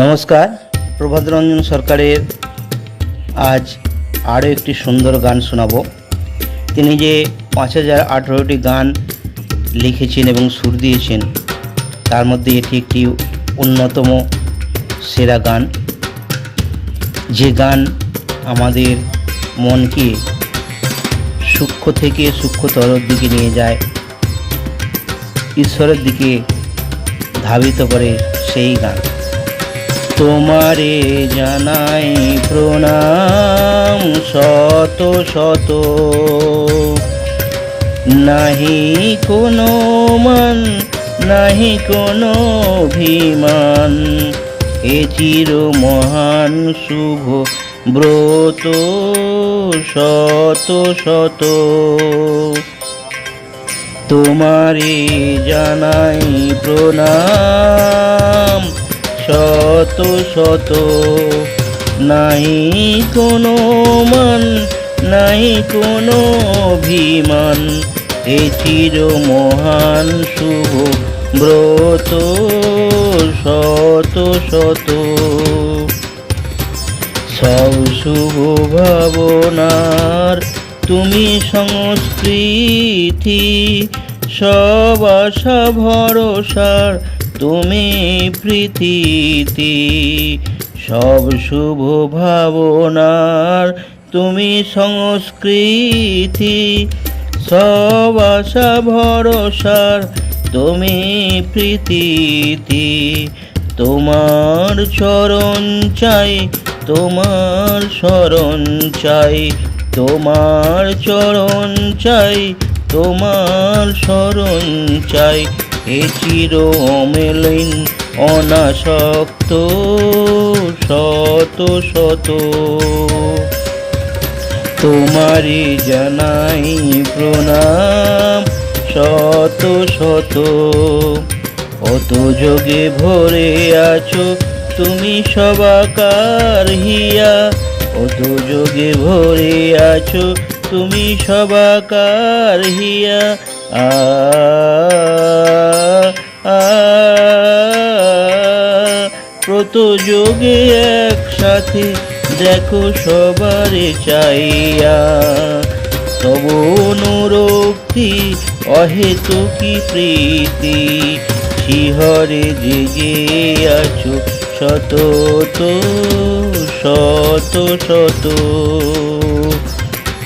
নমস্কার, প্রভাত রঞ্জন সরকারের আজ আরও একটি সুন্দর গান শোনাবো। তিনি যে 5018টি গান লিখেছেন এবং সুর দিয়েছেন, তার মধ্যে এটি একটি অন্যতম সেরা গান, যে গান আমাদের মনকে সূক্ষ্ম থেকে সূক্ষ্মতর দিকে নিয়ে যায়, ঈশ্বরের দিকে ধাবিত করে সেই গান। তোমারে জানাই প্রণাম শত শত, নাহি কোনো মান নাহি কোনো অভিমান, এ চির মহান শুভ ব্রত শত শত। তোমারে জানাই প্রণাম শত শত, নাহি কোনো মান নাহি কোনো অভিমান, এ চির মহান শুভ ব্রত শত শত। সব শুভ ভাবনার তুমি সংস্কৃতি, সব আশা ভরসার তুমি প্রীতি। সব শুভ ভাবনার তুমি সংস্কৃতি, সব আশা ভরসার তুমি প্রীতি। তোমার চরণ চাই তোমার শরণ চাই, তোমার চরণ চাই তোমার শরণ চাই, এ চির অমলিন অনাসক্ত শত শত। তোমারি জানাই প্রণাম শত শত, অত যোগে ভরে আছো তুমি সবাকার হিয়া, অত যোগে ভরে আছো তুমি সবাকার হিয়া। প্রত যোগে একসাথে দেখো সবারে চাইয়া, তব অনুরক্তি অহেতুকি প্রীতি, শিহরে জেগে আছো শত শত শত।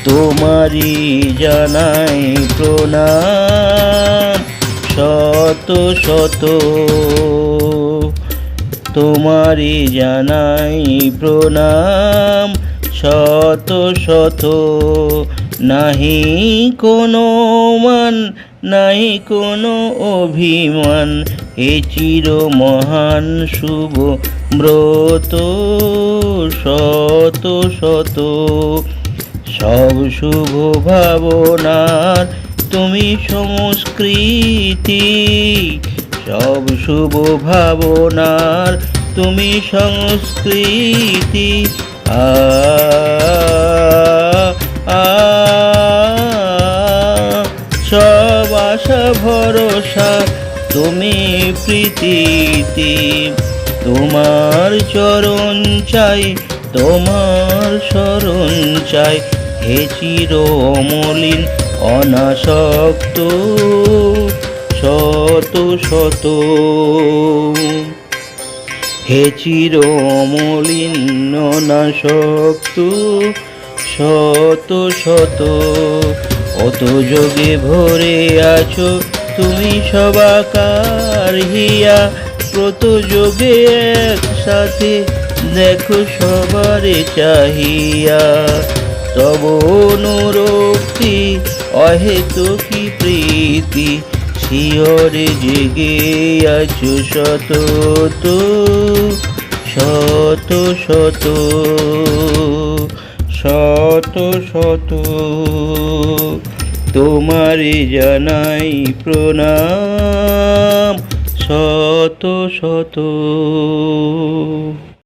তোমারি জানাই প্রণাম শত শত, তোমারি জানাই প্রণাম শত শত, নাহি কোনো মান নাহি কোনো অভিমান, এ চির মহান শুভ ব্রত শত শত। সব শুভ ভাবনার তুমি সংস্কৃতি, সব শুভ ভাবনার তুমি সংস্কৃতি। সব আশা ভরসা তুমি প্রীতি। তোমার চরণ চাই তোমার শরণ চাই, হে চির অমলিন অনাসক্ত শত শত। হে চির অমলিন অনাসক্ত শত শত, অত যোগে ভরে আছো তুমি সবাকার হিয়া, প্রত যোগে একসাথে দেখো সবারে চাহিয়া, তব অনুরক্তি অহেতুকি প্রীতি, শিহরে জেগে আছো শত শত শত শত শত। তোমারে জানাই প্রণাম শত শত।